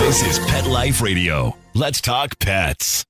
This is Pet Life Radio. Let's talk pets.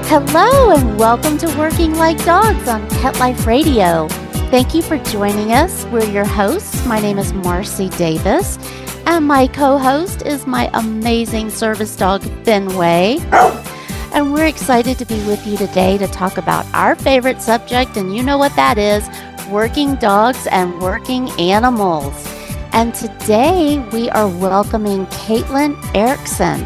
Hello and welcome to Working Like Dogs on Pet Life Radio. Thank you for joining us. We're your hosts. My name is Marcie Davis, and my co-host is my amazing service dog, Fenway. And we're excited to be with you today to talk about our favorite subject, and you know what that is, working dogs and working animals. And today we are welcoming Caitlin Erickson.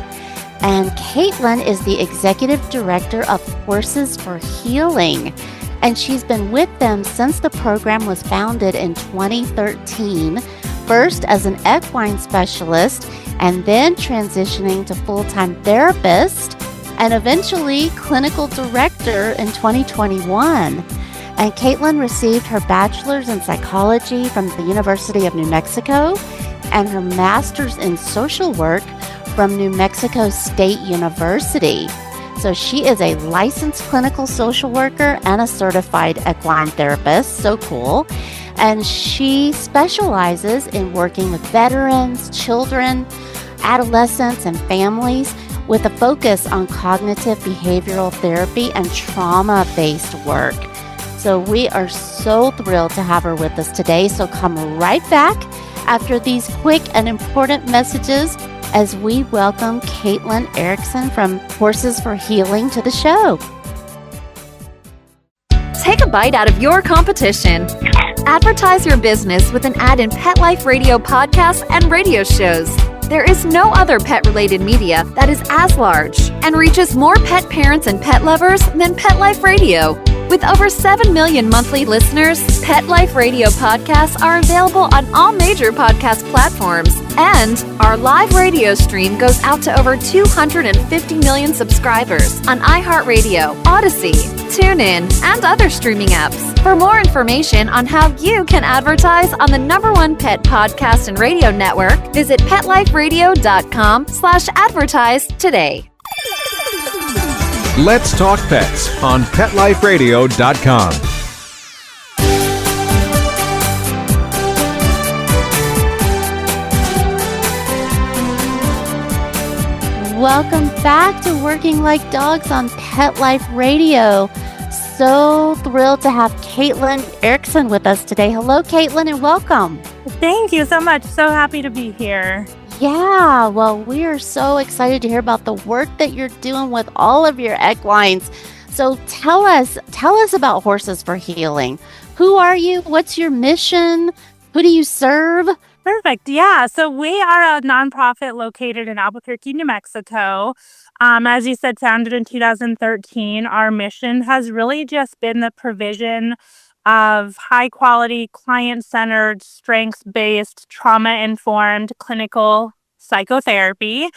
And Caitlin is the executive director of Horses for Healing. And she's been with them since the program was founded in 2013, first as an equine specialist, and then transitioning to full-time therapist, and eventually clinical director in 2021. And Caitlin received her bachelor's in psychology from the University of New Mexico and her master's in social work from New Mexico State University. So she is a licensed clinical social worker and a certified equine therapist. So cool. And she specializes in working with veterans, children, adolescents, and families with a focus on cognitive behavioral therapy and trauma-based work. So we are so thrilled to have her with us today. So come right back after these quick and important messages as we welcome Caitlin Erickson from Horses for Healing to the show. Take a bite out of your competition. Advertise your business with an ad in Pet Life Radio podcasts and radio shows. There is no other pet-related media that is as large and reaches more pet parents and pet lovers than Pet Life Radio. With over 7 million monthly listeners, Pet Life Radio podcasts are available on all major podcast platforms. And our live radio stream goes out to over 250 million subscribers on iHeartRadio, Odyssey, TuneIn, and other streaming apps. For more information on how you can advertise on the #1 pet podcast and radio network, visit PetLifeRadio.com/advertise today. Let's Talk Pets on PetLifeRadio.com. Welcome back to Working Like Dogs on Pet Life Radio. So thrilled to have Caitlin Erickson with us today. Hello, Caitlin, and welcome. Thank you so much. So happy to be here. Yeah, well, we are so excited to hear about the work that you're doing with all of your equines. So tell us about Horses for Healing. Who are you? What's your mission? Who do you serve? Perfect. Yeah. So we are a nonprofit located in Albuquerque, New Mexico. As you said, founded in 2013. Our mission has really just been the provision of high-quality, client-centered, strengths-based, trauma-informed clinical psychotherapy,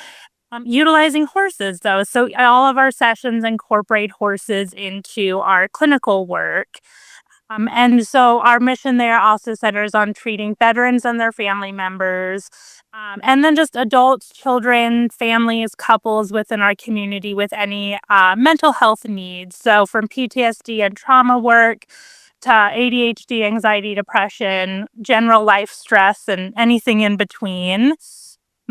utilizing horses, though. So all of our sessions incorporate horses into our clinical work. And so our mission there also centers on treating veterans and their family members, and then just adults, children, families, couples within our community with any mental health needs. So from PTSD and trauma work to ADHD, anxiety, depression, general life stress, and anything in between.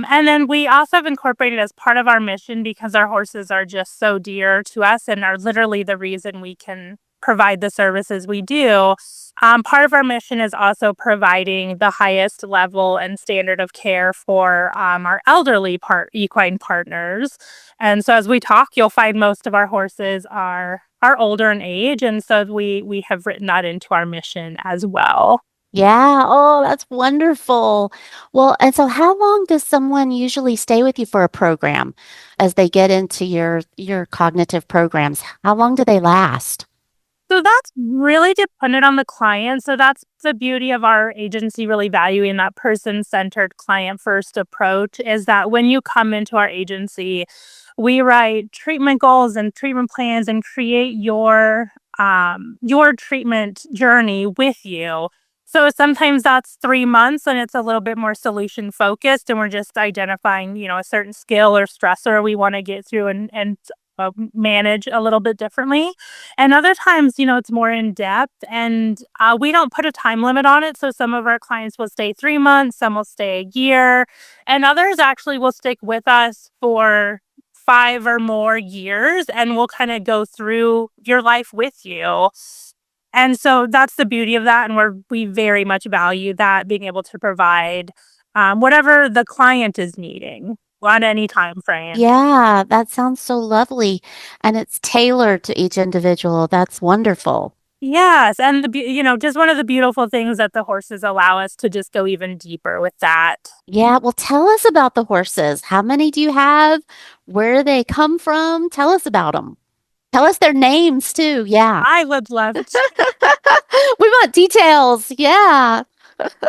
And then we also have incorporated as part of our mission, because our horses are just so dear to us and are literally the reason we can provide the services we do. Part of our mission is also providing the highest level and standard of care for our elderly equine partners. And so as we talk, you'll find most of our horses are older in age. And so we have written that into our mission as well. Yeah. Oh, that's wonderful. Well, and so how long does someone usually stay with you for a program as they get into your cognitive programs? How long do they last? So that's really dependent on the client. So that's the beauty of our agency, really valuing that person-centered, client-first approach, is that when you come into our agency, we write treatment goals and treatment plans and create your treatment journey with you. So sometimes that's 3 months and it's a little bit more solution focused and we're just identifying, a certain skill or stressor we want to get through and manage a little bit differently. And other times, it's more in depth and we don't put a time limit on it. So some of our clients will stay 3 months, some will stay a year, and others actually will stick with us for 5 or more years and we'll kind of go through your life with you. And so that's the beauty of that. And we very much value that, being able to provide whatever the client is needing on any time frame. Yeah, that sounds so lovely. And it's tailored to each individual. That's wonderful. Yes. And just one of the beautiful things that the horses allow us to just go even deeper with that. Yeah, well, tell us about the horses. How many do you have? Where do they come from? Tell us about them. Tell us their names too. Yeah. I would love to. We want details. Yeah.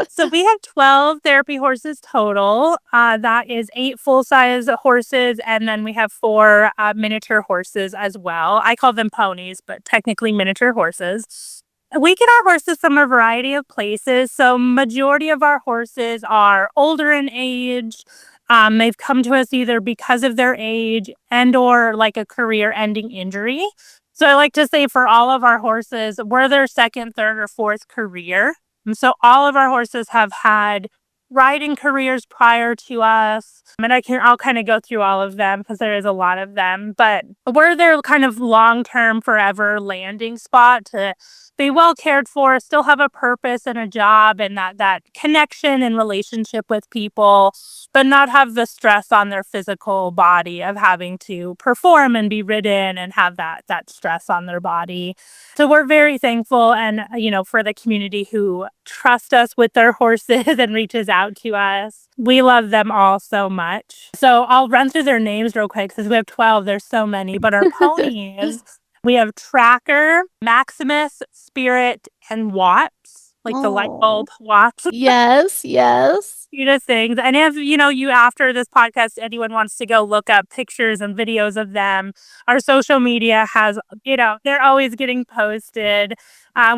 So we have 12 therapy horses total. That is 8 full-size horses, and then we have 4 miniature horses as well. I call them ponies, but technically miniature horses. We get our horses from a variety of places. So majority of our horses are older in age. They've come to us either because of their age and or like a career-ending injury. So I like to say for all of our horses, we're their second, third, or fourth career. And so all of our horses have had riding careers prior to us. And I'll kind of go through all of them because there is a lot of them. But we're their kind of long-term, forever landing spot to be well cared for, still have a purpose and a job and that connection and relationship with people, but not have the stress on their physical body of having to perform and be ridden and have that stress on their body. So we're very thankful and, for the community who trust us with their horses and reaches out to us. We love them all so much. So I'll run through their names real quick because we have 12. There's so many, but our ponies, we have Tracker, Maximus, Spirit, and Watts, like the light bulb Watts. Yes, yes. Cutest things. And if, you after this podcast, anyone wants to go look up pictures and videos of them, our social media has, they're always getting posted.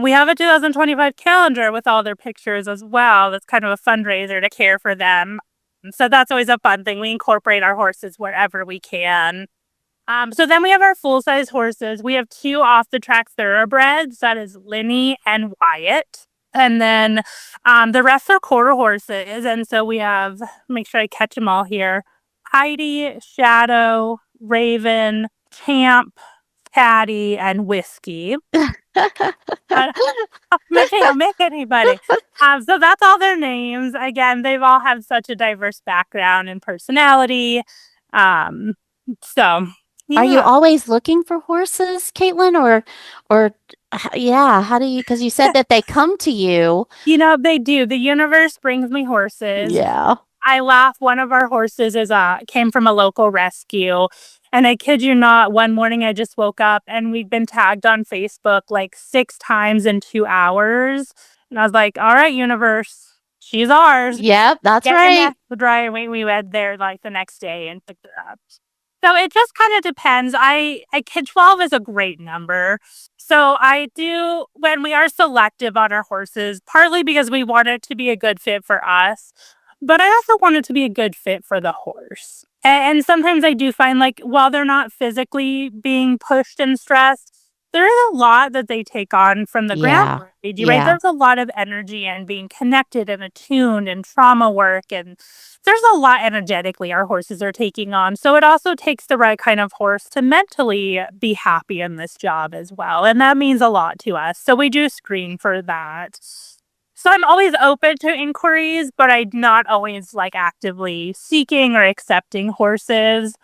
We have a 2025 calendar with all their pictures as well. That's kind of a fundraiser to care for them. So that's always a fun thing. We incorporate our horses wherever we can. So then we have our full-size horses. We have 2 off-the-track thoroughbreds. That is Linny and Wyatt. And then the rest are quarter horses. And so we have, make sure I catch them all here, Heidi, Shadow, Raven, Champ, Patty, and Whiskey. I'll make anybody. So that's all their names. Again, they've all had such a diverse background and personality. So... Yeah. Are you always looking for horses, Caitlin, or yeah, how do you, because you said that they come to you. They do. The universe brings me horses. Yeah. I laugh. One of our horses came from a local rescue. And I kid you not, one morning I just woke up and we'd been tagged on Facebook like 6 times in 2 hours. And I was like, all right, universe, she's ours. Yep, that's right. The dryer. We went there like the next day and picked her up. So it just kind of depends. Kid 12 is a great number. So when we are selective on our horses, partly because we want it to be a good fit for us, but I also want it to be a good fit for the horse. And sometimes I do find while they're not physically being pushed and stressed, there is a lot that they take on from the ground work they do, right? There's a lot of energy and being connected and attuned and trauma work. And there's a lot energetically our horses are taking on. So it also takes the right kind of horse to mentally be happy in this job as well. And that means a lot to us. So we do screen for that. So I'm always open to inquiries, but I'm not always actively seeking or accepting horses.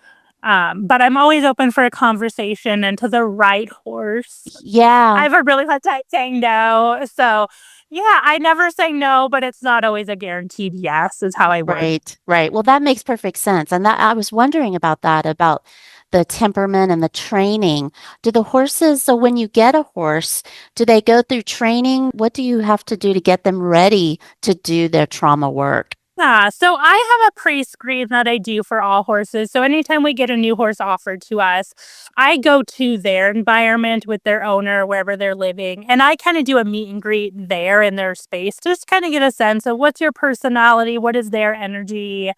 But I'm always open for a conversation and to the right horse. Yeah. I have a really hard time saying no. So, yeah, I never say no, but it's not always a guaranteed yes is how I work. Right. Well, that makes perfect sense. And I was wondering about the temperament and the training. Do the horses, so when you get a horse, do they go through training? What do you have to do to get them ready to do their trauma work? So I have a pre-screen that I do for all horses. So anytime we get a new horse offered to us, I go to their environment with their owner, wherever they're living, and I kind of do a meet and greet there in their space, just kind of get a sense of what's your personality, what is their energy,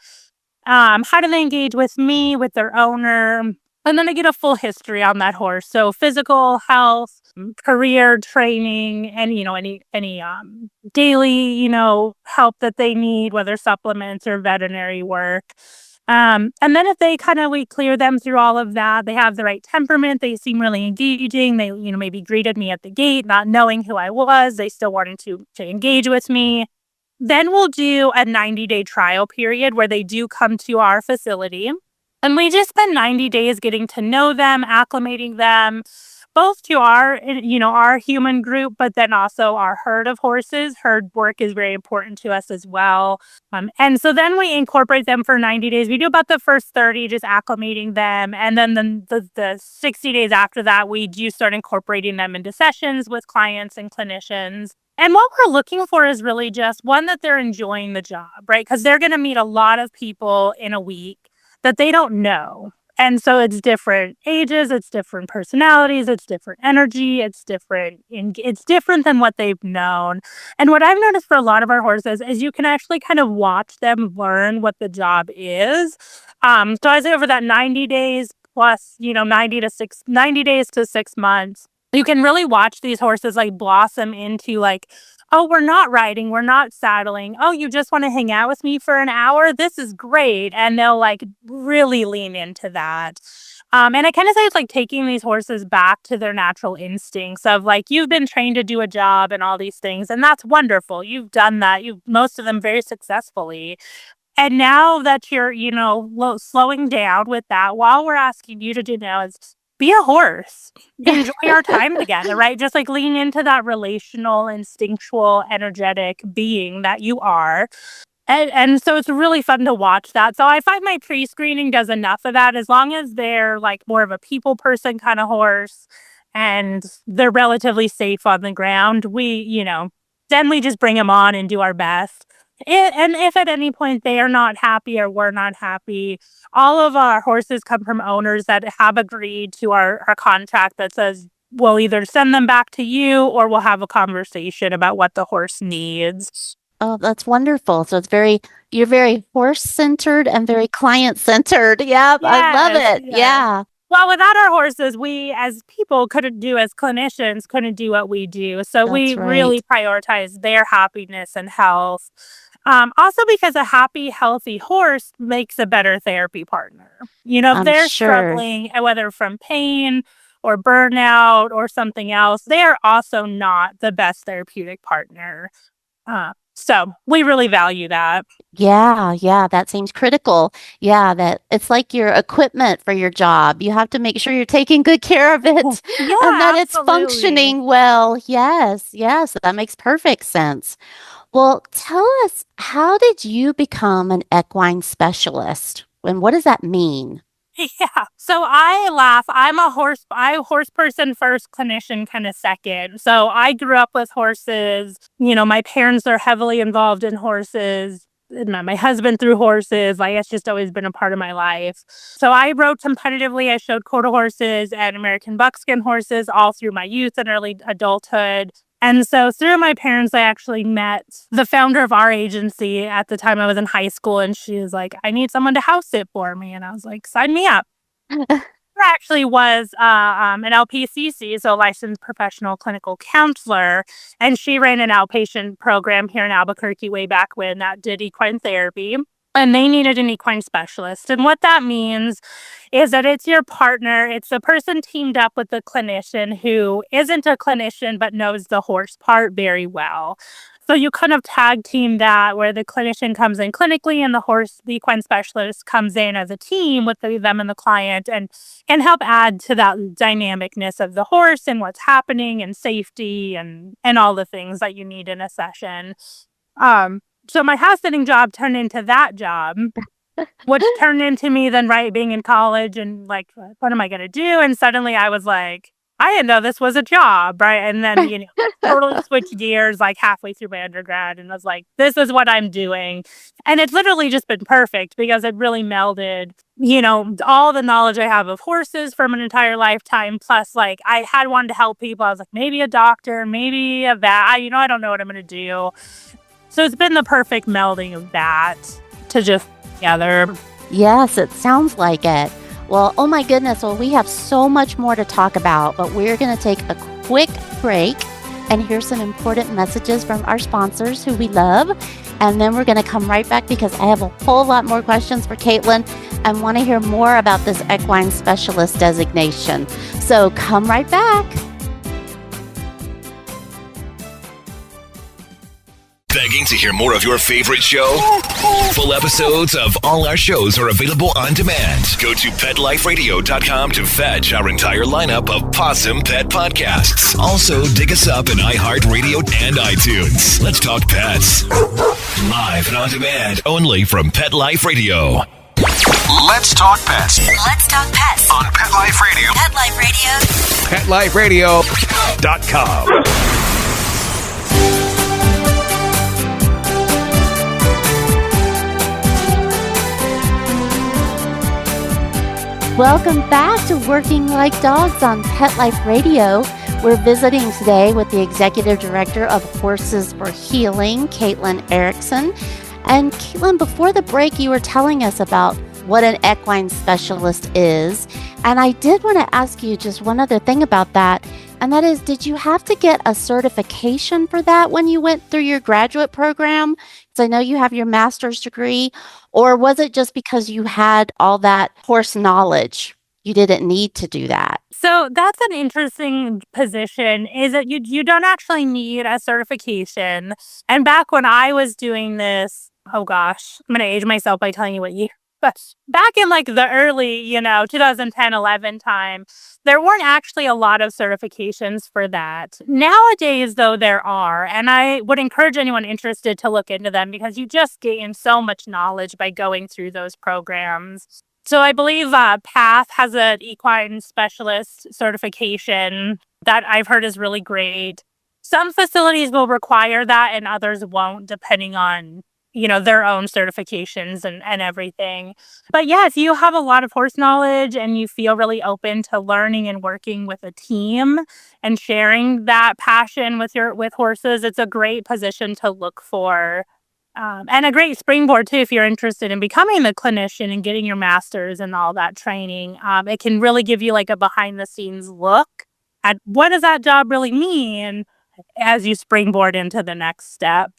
how do they engage with me, with their owner? And then I get a full history on that horse. So physical health, career training, and any daily, help that they need, whether supplements or veterinary work. And then if we clear them through all of that, they have the right temperament, they seem really engaging, they, maybe greeted me at the gate, not knowing who I was, they still wanted to engage with me. Then we'll do a 90-day trial period where they do come to our facility. And we just spend 90 days getting to know them, acclimating them, both to our human group, but then also our herd of horses. Herd work is very important to us as well. And so then we incorporate them for 90 days. We do about the first 30, just acclimating them. And then the 60 days after that, we do start incorporating them into sessions with clients and clinicians. And what we're looking for is really just one, that they're enjoying the job, right? Because they're going to meet a lot of people in a week that they don't know. And so it's different ages, it's different personalities, it's different energy, it's different than what they've known. And what I've noticed for a lot of our horses is you can actually kind of watch them learn what the job is. So I say over that 90 days plus, 90 days to 6 months, you can really watch these horses blossom into oh, we're not riding, we're not saddling. Oh, you just want to hang out with me for an hour? This is great. And they'll really lean into that. And I kind of say it's taking these horses back to their natural instincts of you've been trained to do a job and all these things. And that's wonderful. You've done that. Most of them very successfully. And now that you're, slowing down with that, while we're asking you to do now is be a horse, enjoy our time together, right? Just lean into that relational, instinctual, energetic being that you are. And so it's really fun to watch that. So I find my pre-screening does enough of that, as long as they're more of a people person kind of horse and they're relatively safe on the ground. Then we just bring them on and do our best. And if at any point they are not happy or we're not happy, all of our horses come from owners that have agreed to our contract that says we'll either send them back to you or we'll have a conversation about what the horse needs. Oh, that's wonderful. So you're very horse-centered and very client-centered. Yep, I love it. Yes. Yeah. Well, without our horses, we as people as clinicians couldn't do what we do. So we really prioritize their happiness and health. Also because a happy, healthy horse makes a better therapy partner. If they're struggling, whether from pain or burnout or something else, they are also not the best therapeutic partner. So we really value that. Yeah, that seems critical. Yeah, that it's like your equipment for your job. You have to make sure you're taking good care of it and that it's functioning well. Yes, that makes perfect sense. Well, tell us, how did you become an equine specialist? And what does that mean? Yeah. So I laugh. I'm a horse person first, clinician kind of second. So I grew up with horses. My parents are heavily involved in horses. My husband threw horses. It's just always been a part of my life. So I rode competitively. I showed quarter horses and American buckskin horses all through my youth and early adulthood. And so through my parents, I actually met the founder of our agency at the time I was in high school. And she was like, I need someone to house sit for me. And I was like, sign me up. Actually was an LPCC, so licensed professional clinical counselor, and she ran an outpatient program here in Albuquerque way back when that did equine therapy. And they needed an equine specialist. And what that means is that it's your partner. It's the person teamed up with the clinician who isn't a clinician but knows the horse part very well. So you kind of tag team that, where the clinician comes in clinically and the equine specialist comes in as a team with them and the client and help add to that dynamicness of the horse and what's happening and safety and all the things that you need in a session. So my house sitting job turned into that job, which turned into me then being in college and what am I going to do? And suddenly I was like, I didn't know this was a job, right? And then, totally switched gears like halfway through my undergrad and was like, this is what I'm doing. And it's literally just been perfect because it really melded, all the knowledge I have of horses from an entire lifetime. Plus, like, I had wanted to help people. I was like, maybe a doctor, maybe a vet. I don't know what I'm going to do. So it's been the perfect melding of that to just together. Yes, it sounds like it. Well, oh my goodness. Well, we have so much more to talk about, but we're going to take a quick break and hear some important messages from our sponsors who we love. And then we're going to come right back because I have a whole lot more questions for Caitlin and want to hear more about this equine specialist designation. So come right back. Begging to hear more of your favorite show? Full episodes of all our shows are available on demand. Go to PetLifeRadio.com to fetch our entire lineup of Possum Pet podcasts. Also, dig us up in iHeartRadio and iTunes. Let's talk pets. Live and on demand, only from Pet Life Radio. Let's talk pets Let's talk pets on Pet Life Radio. Pet Life Radio. PetLifeRadio.com. Welcome back to Working Like Dogs on Pet Life Radio. We're visiting today with the Executive Director of Horses for Healing, Caitlin Erickson. And Caitlin, before the break, you were telling us about what an equine specialist is. And I did want to ask you just one other thing about that. And that is, did you have to get a certification for that when you went through your graduate program? Because I know you have your master's degree. Or was it just because you had all that horse knowledge? You didn't need to do that. So that's an interesting position, is that you don't actually need a certification. And back when I was doing this, oh gosh, I'm going to age myself by telling you what year. But back in like the early, 2010, 11 time, there weren't actually a lot of certifications for that. Nowadays, though, there are. And I would encourage anyone interested to look into them because you just gain so much knowledge by going through those programs. So I believe PATH has an equine specialist certification that I've heard is really great. Some facilities will require that and others won't, depending on their own certifications and everything. But yeah, if you have a lot of horse knowledge and you feel really open to learning and working with a team and sharing that passion with horses, it's a great position to look for. And a great springboard too, if you're interested in becoming the clinician and getting your master's and all that training. It can really give you like a behind the scenes look at what does that job really mean as you springboard into the next step.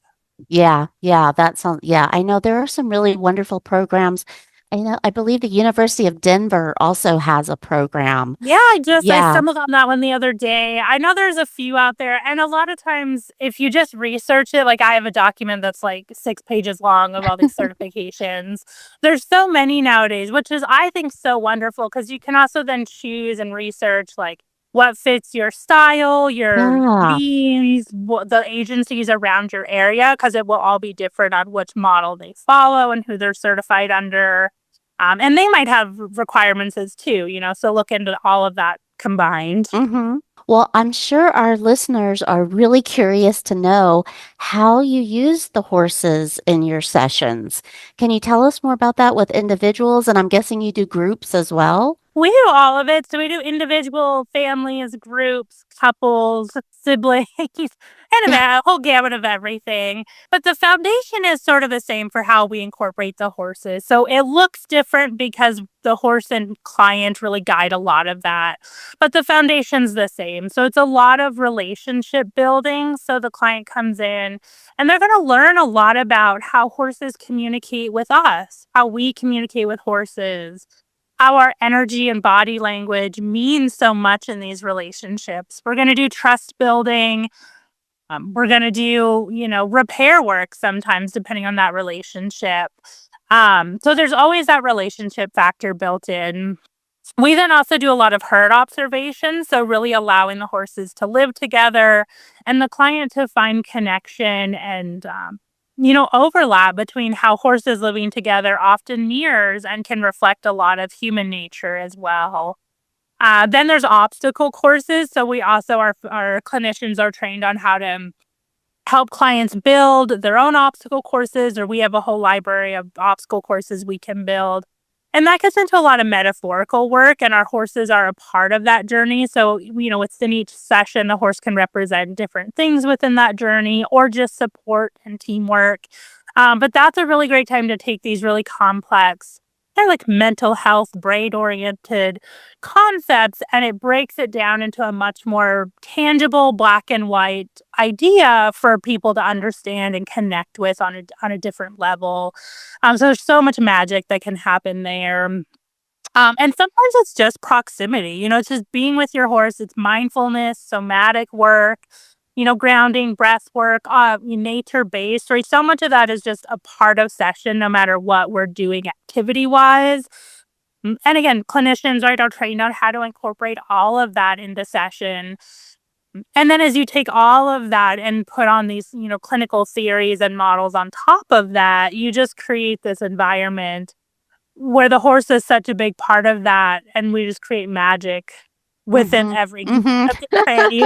Yeah, I know there are some really wonderful programs. I believe the University of Denver also has a program. Yeah, I stumbled on that one the other day. I know there's a few out there, and a lot of times if you just research it, like I have a document that's like 6 pages long of all these certifications. There's so many nowadays, which is, I think, so wonderful because you can also then choose and research like what fits your style, your needs, the agencies around your area, because it will all be different on which model they follow and who they're certified under. And they might have requirements as too, so look into all of that combined. Mm-hmm. Well, I'm sure our listeners are really curious to know how you use the horses in your sessions. Can you tell us more about that with individuals? And I'm guessing you do groups as well? We do all of it. So we do individual, families, groups, couples, siblings, and a whole gamut of everything. But the foundation is sort of the same for how we incorporate the horses. So it looks different because the horse and client really guide a lot of that. But the foundation's the same. So it's a lot of relationship building. So the client comes in and they're going to learn a lot about how horses communicate with us, how we communicate with horses, how our energy and body language means so much in these relationships. We're going to do trust building. We're going to do, repair work sometimes depending on that relationship. So there's always that relationship factor built in. We then also do a lot of herd observation. So really allowing the horses to live together and the client to find connection and, overlap between how horses living together often mirrors and can reflect a lot of human nature as well. Then there's obstacle courses. So we also, our clinicians are trained on how to help clients build their own obstacle courses, or we have a whole library of obstacle courses we can build. And that gets into a lot of metaphorical work, and our horses are a part of that journey. So, within each session, the horse can represent different things within that journey or just support and teamwork. But that's a really great time to take these really complex, they're like mental health, brain-oriented concepts, and it breaks it down into a much more tangible black and white idea for people to understand and connect with on a different level. So there's so much magic that can happen there. And sometimes it's just proximity. It's just being with your horse. It's mindfulness, somatic work, grounding, breath work, nature based, right? So much of that is just a part of session, no matter what we're doing activity wise. And again, clinicians, right, are trained on how to incorporate all of that into session. And then as you take all of that and put on these, clinical theories and models on top of that, you just create this environment where the horse is such a big part of that, and we just create magic within every cranny.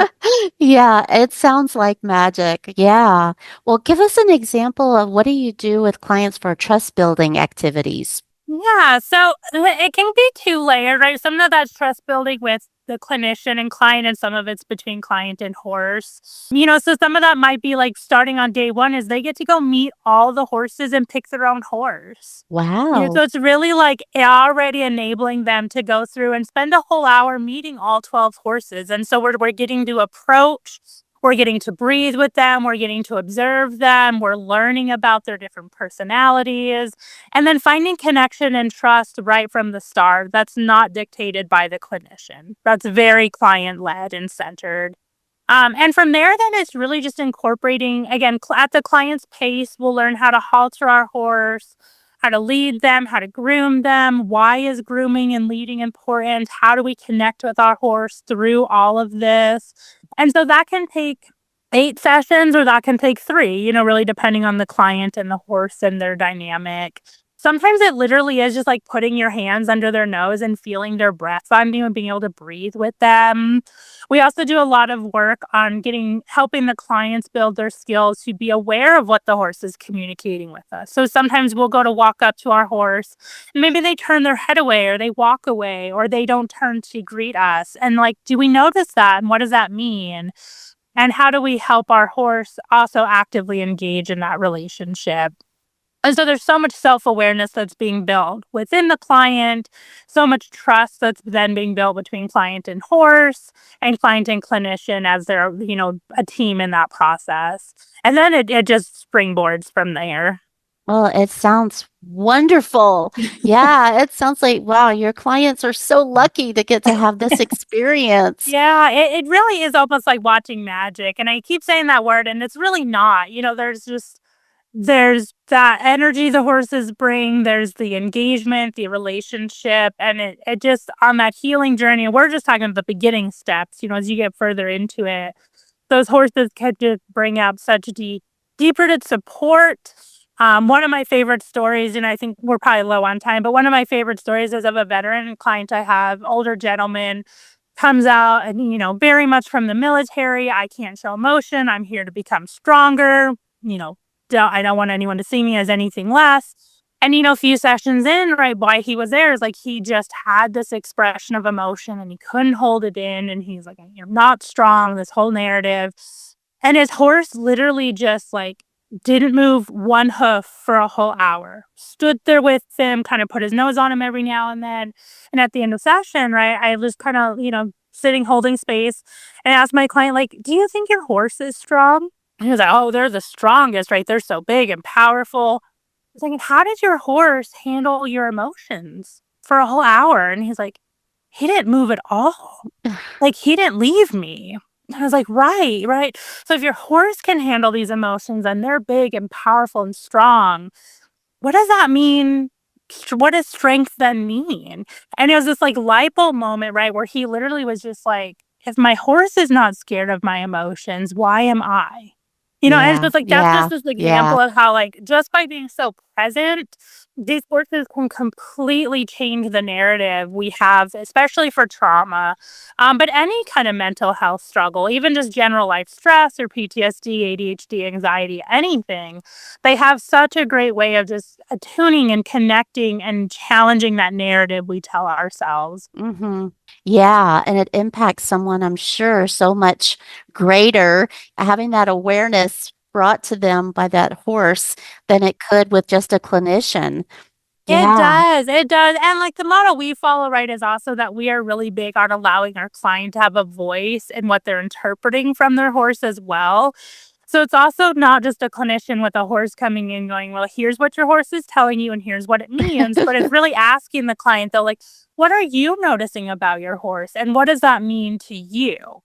Yeah, it sounds like magic. Yeah. Well, give us an example of what do you do with clients for trust building activities? Yeah, so it can be two-layered, right? Some of that's trust building with the clinician and client, and some of it's between client and horse. So some of that might be like starting on day one is they get to go meet all the horses and pick their own horse. So Wow. it's really like already enabling them to go through and spend a whole hour meeting all 12 horses. And so we're getting to approach, we're getting to breathe with them, we're getting to observe them, we're learning about their different personalities, and then finding connection and trust right from the start. That's not dictated by the clinician. That's very client-led and centered. And from there, then it's really just incorporating, again, at the client's pace, we'll learn how to halter our horse, how to lead them, how to groom them. Why is grooming and leading important? How do we connect with our horse through all of this? And so that can take 8 sessions or that can take 3, really depending on the client and the horse and their dynamic. Sometimes it literally is just like putting your hands under their nose and feeling their breath on you and being able to breathe with them. We also do a lot of work on helping the clients build their skills to be aware of what the horse is communicating with us. So sometimes we'll go to walk up to our horse and maybe they turn their head away or they walk away or they don't turn to greet us. And like, do we notice that? And what does that mean? And how do we help our horse also actively engage in that relationship? And so there's so much self-awareness that's being built within the client, so much trust that's then being built between client and horse and client and clinician as they're, a team in that process. And then it just springboards from there. Well, it sounds wonderful. Yeah, it sounds like, wow, your clients are so lucky to get to have this experience. Yeah, it really is almost like watching magic. And I keep saying that word, and it's really not. There's that energy the horses bring, there's the engagement, the relationship, and it just on that healing journey, we're just talking about the beginning steps, as you get further into it, those horses could just bring up such deep-rooted support. One of my favorite stories, and I think we're probably low on time, but one of my favorite stories is of a veteran client I have, older gentleman, comes out and, very much from the military. I can't show emotion. I'm here to become stronger. I don't want anyone to see me as anything less. And, a few sessions in, right, why he was there is like he just had this expression of emotion and he couldn't hold it in. And he's like, you're not strong, this whole narrative. And his horse literally just like didn't move one hoof for a whole hour, stood there with him, kind of put his nose on him every now and then. And at the end of session, right, I was kind of, sitting, holding space and asked my client, like, do you think your horse is strong? And he was like, oh, they're the strongest, right? They're so big and powerful. I was like, how did your horse handle your emotions for a whole hour? And he's like, he didn't move at all. Like, he didn't leave me. And I was like, right. So if your horse can handle these emotions and they're big and powerful and strong, what does that mean? What does strength then mean? And it was this like light bulb moment, right? Where he literally was just like, if my horse is not scared of my emotions, why am I? And it's just like, that's just this example of how like, just by being so present these horses can completely change the narrative we have, especially for trauma, but any kind of mental health struggle, even just general life stress or PTSD, ADHD, anxiety, anything. They have such a great way of just attuning and connecting and challenging that narrative we tell ourselves. Mm-hmm. Yeah, and it impacts someone, I'm sure, so much greater having that awareness brought to them by that horse than it could with just a clinician. It Yeah. does, it does, and, like, the model we follow, right, is also that we are really big on allowing our client to have a voice in what they're interpreting from their horse as well. So it's also not just a clinician with a horse coming in going, "Well, here's what your horse is telling you, and here's what it means," but it's really asking the client, though, like, "What are you noticing about your horse, and what does that mean to you?"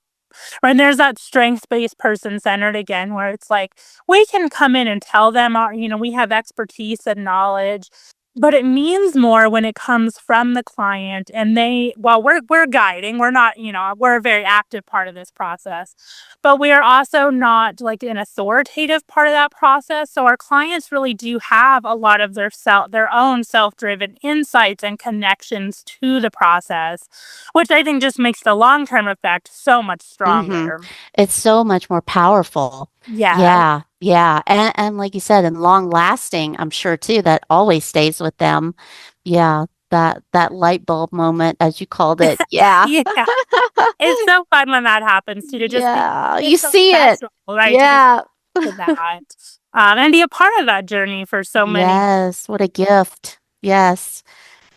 Right, and there's that strengths-based, person-centered again, where it's like, we can come in and tell them we have expertise and knowledge, but it means more when it comes from the client and we're guiding, we're not, we're a very active part of this process, but we are also not like an authoritative part of that process. So our clients really do have a lot of their own self-driven insights and connections to the process, which I think just makes the long-term effect so much Mm-hmm. stronger. It's so much more powerful. Yeah. Yeah, yeah. And like you said, and long lasting, I'm sure too, that always stays with them. Yeah, that light bulb moment, as you called it. Yeah. Yeah. It's so fun when that happens too, to just be Yeah. You it's so see it. special, right, to be Yeah. to that, and be a part of that journey for so many. Yes, what a gift. Yes.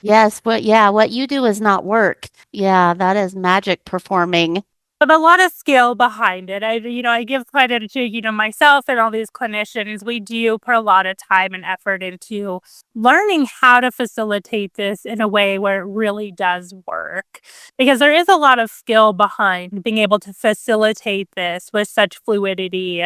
Yes, what you do is not work. Yeah, that is magic performing. But a lot of skill behind it. I give credit to, myself and all these clinicians. We do put a lot of time and effort into learning how to facilitate this in a way where it really does work. Because there is a lot of skill behind being able to facilitate this with such fluidity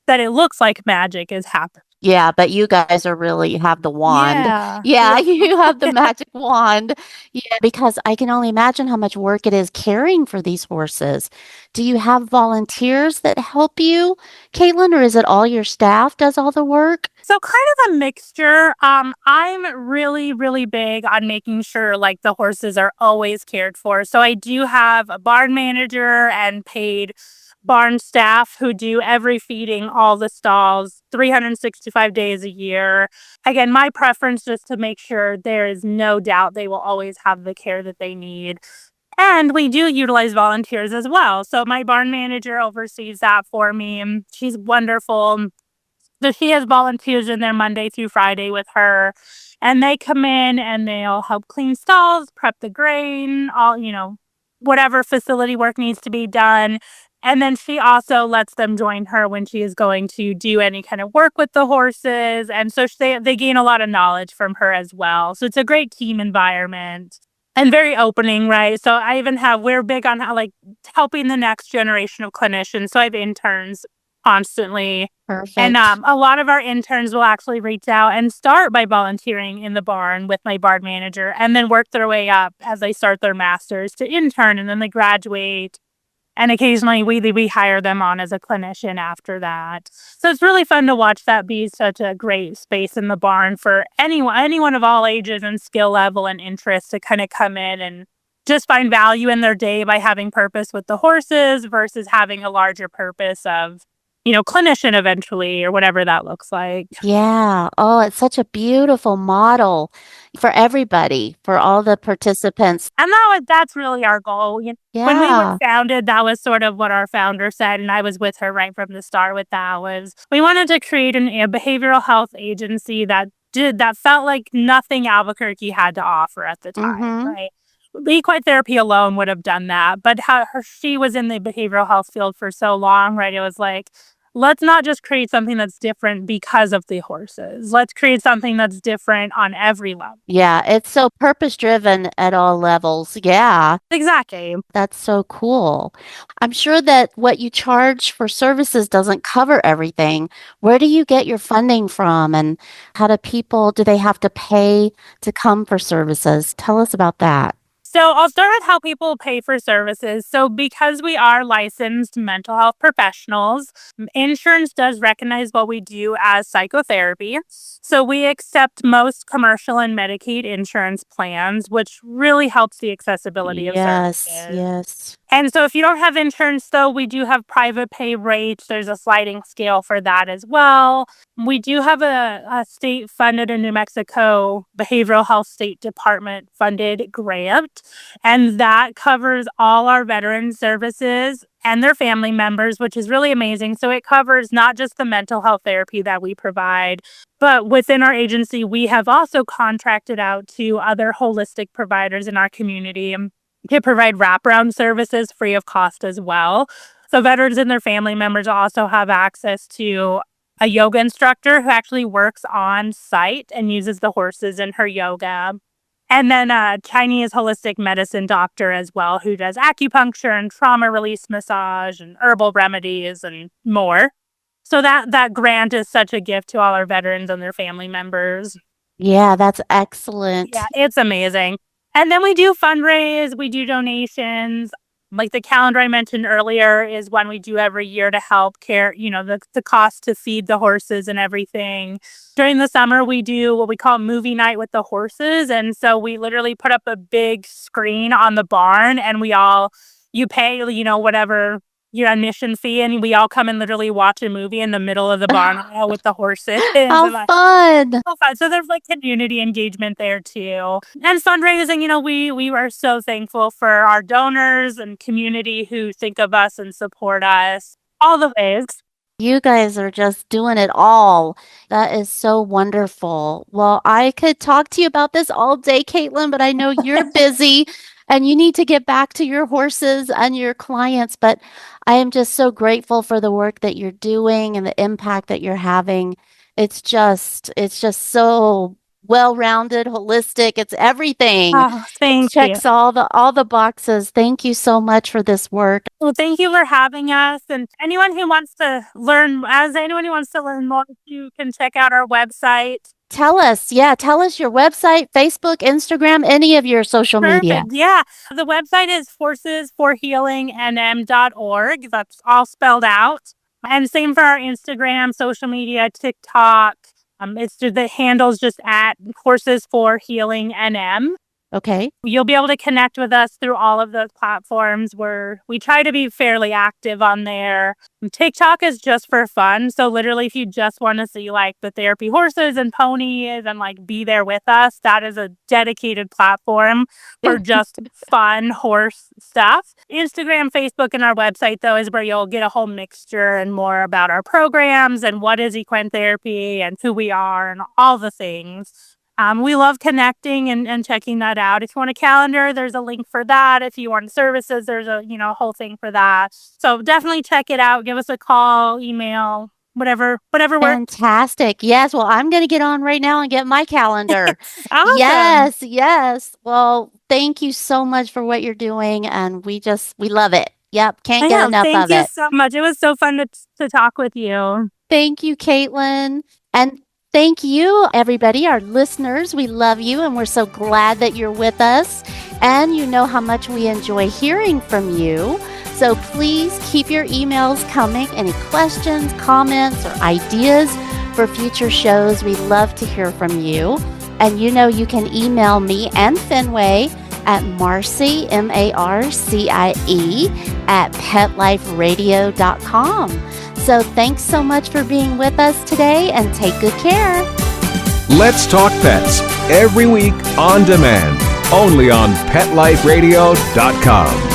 that it looks like magic is happening. Yeah, but you guys are really have the wand. Yeah. Yeah, Yeah. you have the magic wand. Yeah, because I can only imagine how much work it is caring for these horses. Do you have volunteers that help you, Caitlin, or is it all your staff does all the work? So kind of a mixture. I'm really, really big on making sure like the horses are always cared for. So I do have a barn manager and paid barn staff who do every feeding, all the stalls, 365 days a year. Again, my preference is to make sure there is no doubt they will always have the care that they need. And we do utilize volunteers as well. So my barn manager oversees that for me. And she's wonderful. So she has volunteers in there Monday through Friday with her, and they come in and they'll help clean stalls, prep the grain, all, whatever facility work needs to be done. And then she also lets them join her when she is going to do any kind of work with the horses. And so they gain a lot of knowledge from her as well. So it's a great team environment and very opening, right? So we're big on like helping the next generation of clinicians. So I have interns constantly. And Perfect. a lot of our interns will actually reach out and start by volunteering in the barn with my barn manager and then work their way up as they start their masters to intern and then they graduate. And occasionally we hire them on as a clinician after that. So it's really fun to watch that be such a great space in the barn for anyone of all ages and skill level and interest to kind of come in and just find value in their day by having purpose with the horses versus having a larger purpose of clinician eventually or whatever that looks like. Yeah. Oh, it's such a beautiful model for everybody, for all the participants. And that's really our goal. When we were Yeah. founded, that was sort of what our founder said, and I was with her right from the start with that was we wanted to create a behavioral health agency that felt like nothing Albuquerque had to offer at the time, Mm-hmm. right? Equine therapy alone would have done that, but she was in the behavioral health field for so long, right? It was like, let's not just create something that's different because of the horses. Let's create something that's different on every level. Yeah, it's so purpose driven at all levels. Yeah, Exactly. that's so cool. I'm sure that what you charge for services doesn't cover everything. Where do you get your funding from and how do they have to pay to come for services? Tell us about that. So I'll start with how people pay for services. So because we are licensed mental health professionals, insurance does recognize what we do as psychotherapy. So we accept most commercial and Medicaid insurance plans, which really helps the accessibility of services. Yes. And so if you don't have insurance, though, we do have private pay rates. There's a sliding scale for that as well. We do have a state-funded in New Mexico Behavioral Health State Department funded grant, and that covers all our veteran services and their family members, which is really amazing. So it covers not just the mental health therapy that we provide, but within our agency, we have also contracted out to other holistic providers in our community to provide wraparound services free of cost as well. So veterans and their family members also have access to a yoga instructor who actually works on site and uses the horses in her yoga. And then a Chinese holistic medicine doctor as well, who does acupuncture and trauma release massage and herbal remedies and more. So that grant is such a gift to all our veterans and their family members. Yeah, that's excellent. Yeah, it's amazing. And then we do fundraise, we do donations. Like the calendar I mentioned earlier is one we do every year to help care, the cost to feed the horses and everything. During the summer, we do what we call movie night with the horses. And so we literally put up a big screen on the barn and you pay, whatever your admission fee, and we all come and literally watch a movie in the middle of the barn with the horses. How fun! So fun. So there's like community engagement there too. And fundraising, we are so thankful for our donors and community who think of us and support us all the ways. You guys are just doing it all. That is so wonderful. Well, I could talk to you about this all day, Caitlin, but I know you're busy and you need to get back to your horses and your clients. But I am just so grateful for the work that you're doing and the impact that you're having. It's just so well-rounded, holistic. It's everything. Oh, thank you. Checks all the boxes. Thank you so much for this work. Well, thank you for having us. And anyone who wants to learn more, you can check out our website. Tell us your website, Facebook, Instagram, any of your social media. Yeah. The website is horsesforhealingnm.org. That's all spelled out. And same for our Instagram, social media, TikTok. The handle's just at Horses for Healing NM. Okay. You'll be able to connect with us through all of those platforms where we try to be fairly active on there. TikTok is just for fun. So literally, if you just want to see like the therapy horses and ponies and like be there with us, that is a dedicated platform for just fun horse stuff. Instagram, Facebook, and our website, though, is where you'll get a whole mixture and more about our programs and what is equine therapy and who we are and all the things. We love connecting and checking that out. If you want a calendar, there's a link for that. If you want services, there's a whole thing for that. So definitely check it out. Give us a call, email, whatever works. Fantastic. Yes. Well, I'm going to get on right now and get my calendar. Awesome. Yes. Well, thank you so much for what you're doing. And we love it. Yep. Can't get enough of it. Thank you so much. It was so fun to talk with you. Thank you, Caitlin. And thank you, everybody, our listeners. We love you, and we're so glad that you're with us. And you know how much we enjoy hearing from you. So please keep your emails coming. Any questions, comments, or ideas for future shows, we love to hear from you. And you can email me and Fenway at Marcie, Marcie, at petliferadio.com. So thanks so much for being with us today, and take good care. Let's Talk Pets, every week on demand, only on PetLifeRadio.com.